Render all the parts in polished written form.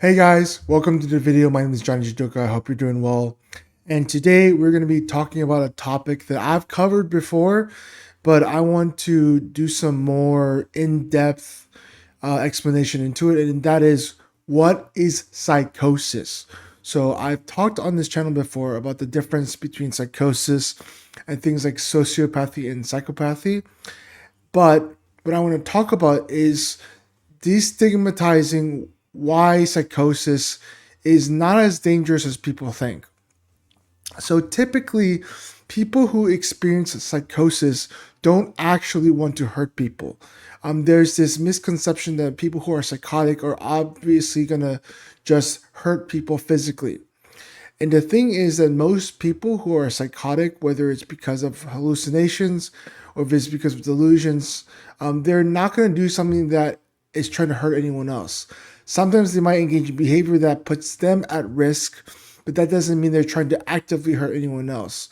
Hey guys, welcome to the video. My name is Johnny Jidoka. I hope you're doing well. And today we're going to be talking about a topic that I've covered before, but I want to do some more in-depth explanation into it, and that is what is psychosis. So I've talked on this channel before about the difference between psychosis and things like sociopathy and psychopathy, but what I want to talk about is destigmatizing why psychosis is not as dangerous as people think. So typically, people who experience psychosis don't actually want to hurt people. There's this misconception that people who are psychotic are obviously going to just hurt people physically. And the thing is that most people who are psychotic, whether it's because of hallucinations or if it's because of delusions, they're not going to do something that is trying to hurt anyone else. Sometimes they might engage in behavior that puts them at risk, but that doesn't mean they're trying to actively hurt anyone else.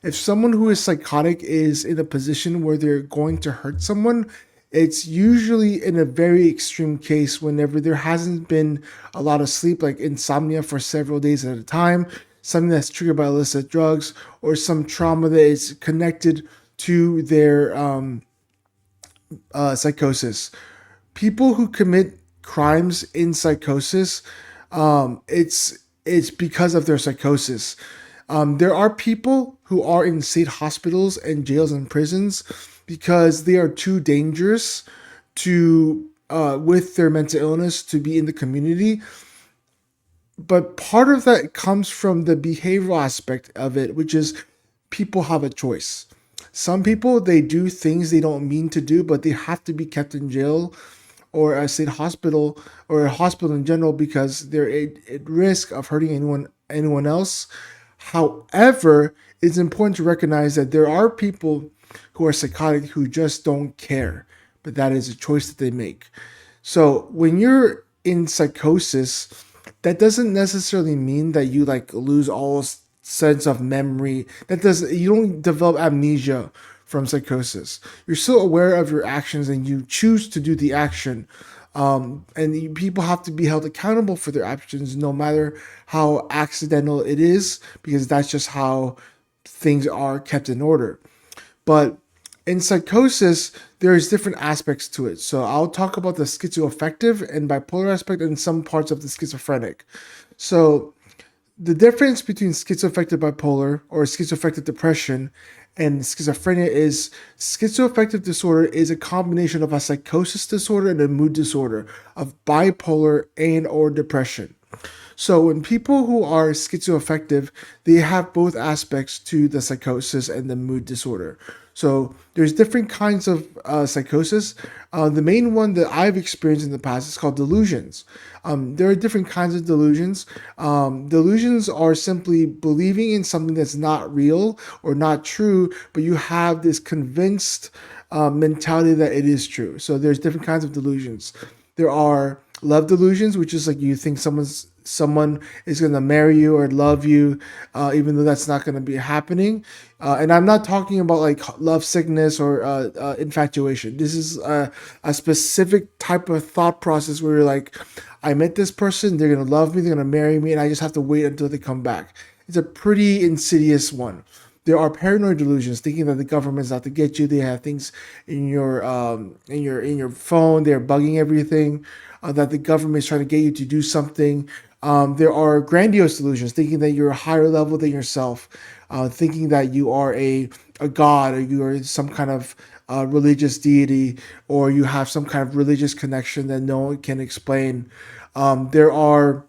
If someone who is psychotic is in a position where they're going to hurt someone, it's usually in a very extreme case whenever there hasn't been a lot of sleep, like insomnia for several days at a time, something that's triggered by illicit drugs, or some trauma that is connected to their psychosis. People who commit crimes in psychosis, it's because of their psychosis. There are people who are in state hospitals and jails and prisons because they are too dangerous to with their mental illness to be in the community. But part of that comes from the behavioral aspect of it, which is people have a choice. Some people, they do things they don't mean to do, but they have to be kept in jail or a state hospital or a hospital in general because they're at risk of hurting anyone else. However, it's important to recognize that there are people who are psychotic who just don't care, but that is a choice that they make. So when you're in psychosis, that doesn't necessarily mean that you like lose all sense of memory. You don't develop amnesia from psychosis. You're still aware of your actions and you choose to do the action. People have to be held accountable for their actions, no matter how accidental it is, because that's just how things are kept in order. But in psychosis, there's different aspects to it. So I'll talk about the schizoaffective and bipolar aspect and some parts of the schizophrenic. So the difference between schizoaffective bipolar or schizoaffective depression and schizophrenia is schizoaffective disorder is a combination of a psychosis disorder and a mood disorder of bipolar and or depression. So when people who are schizoaffective, they have both aspects to the psychosis and the mood disorder. So there's different kinds of psychosis. The main one that I've experienced in the past is called delusions. There are different kinds of delusions. Delusions are simply believing in something that's not real or not true, but you have this convinced mentality that it is true. So there's different kinds of delusions. There are love delusions, which is like you think someone is going to marry you or love you, even though that's not going to be happening. And I'm not talking about like love sickness or infatuation. This is a specific type of thought process where you're like, I met this person, they're going to love me, they're going to marry me, and I just have to wait until they come back. It's a pretty insidious one. There are paranoid delusions, thinking that the government's out to get you. They have things in your phone. They're bugging everything. That the government is trying to get you to do something. There are grandiose delusions, thinking that you're a higher level than yourself, thinking that you are a god or you are some kind of religious deity or you have some kind of religious connection that no one can explain. There are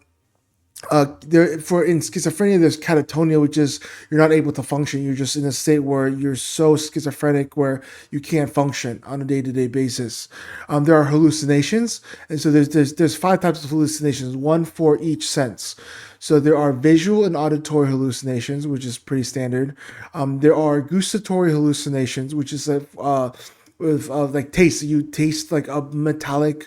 in schizophrenia there's catatonia, which is you're not able to function. You're just in a state where you're so schizophrenic where you can't function on a day-to-day basis. There are hallucinations, and so there's five types of hallucinations, one for each sense. So there are visual and auditory hallucinations, which is pretty standard. There are gustatory hallucinations, which is with like taste. You taste like a metallic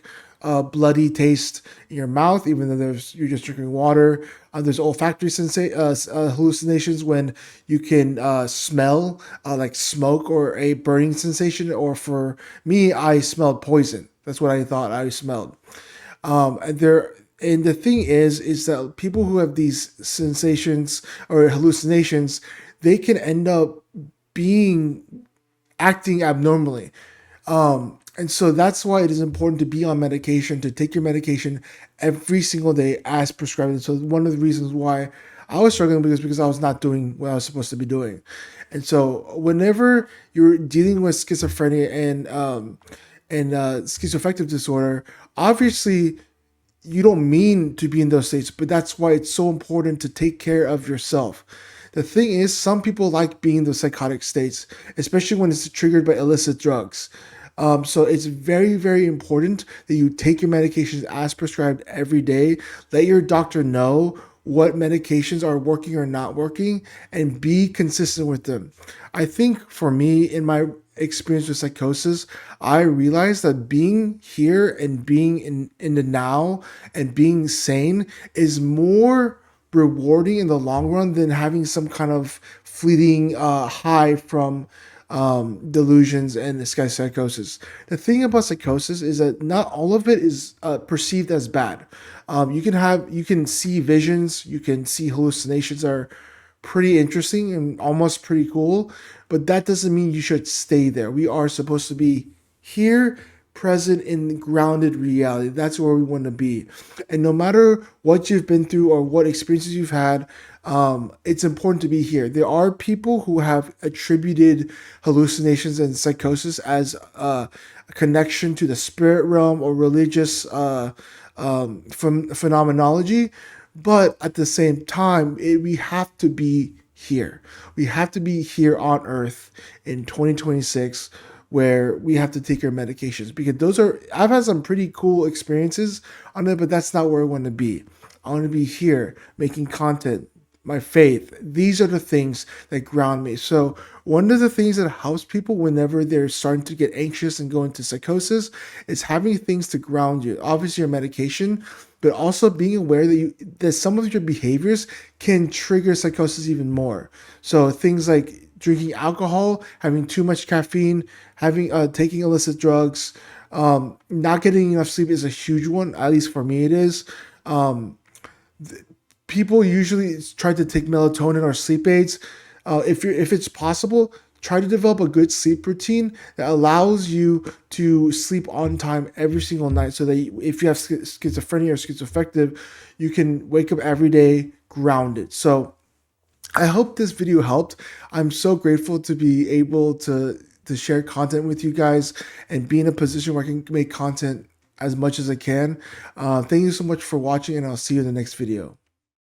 bloody taste in your mouth, even though you're just drinking water. There's olfactory hallucinations when you can smell like smoke or a burning sensation. Or for me, I smelled poison. That's what I thought I smelled. And And the thing is that people who have these sensations or hallucinations, they can end up being acting abnormally. And so that's why it is important to be on medication, to take your medication every single day as prescribed. And so one of the reasons why I was struggling because I was not doing what I was supposed to be doing. And so whenever you're dealing with schizophrenia and schizoaffective disorder, obviously you don't mean to be in those states, but that's why it's so important to take care of yourself. The thing is, some people like being in those psychotic states, especially when it's triggered by illicit drugs. So it's very, very important that you take your medications as prescribed every day. Let your doctor know what medications are working or not working and be consistent with them. I think for me, in my experience with psychosis, I realized that being here and being in the now and being sane is more rewarding in the long run than having some kind of fleeting high from delusions and this guy's psychosis. The thing about psychosis is that not all of it is perceived as bad. You can see visions, you can see hallucinations are pretty interesting and almost pretty cool, but that doesn't mean you should stay there. We are supposed to be here, present in grounded reality. That's where we want to be. And no matter what you've been through or what experiences you've had, it's important to be here. There are people who have attributed hallucinations and psychosis as a connection to the spirit realm or religious phenomenology. But at the same time, we have to be here. We have to be here on Earth in 2026 where we have to take our medications because I've had some pretty cool experiences on it, but that's not where I want to be. I want to be here making content, my faith. These are the things that ground me. So one of the things that helps people whenever they're starting to get anxious and go into psychosis is having things to ground you. Obviously your medication, but also being aware that some of your behaviors can trigger psychosis even more. So things like drinking alcohol, having too much caffeine, having taking illicit drugs, not getting enough sleep is a huge one. At least for me, it is. People usually try to take melatonin or sleep aids. If it's possible, try to develop a good sleep routine that allows you to sleep on time every single night so that if you have schizophrenia or schizoaffective, you can wake up every day grounded. So I hope this video helped. I'm so grateful to be able to share content with you guys and be in a position where I can make content as much as I can. Thank you so much for watching, and I'll see you in the next video.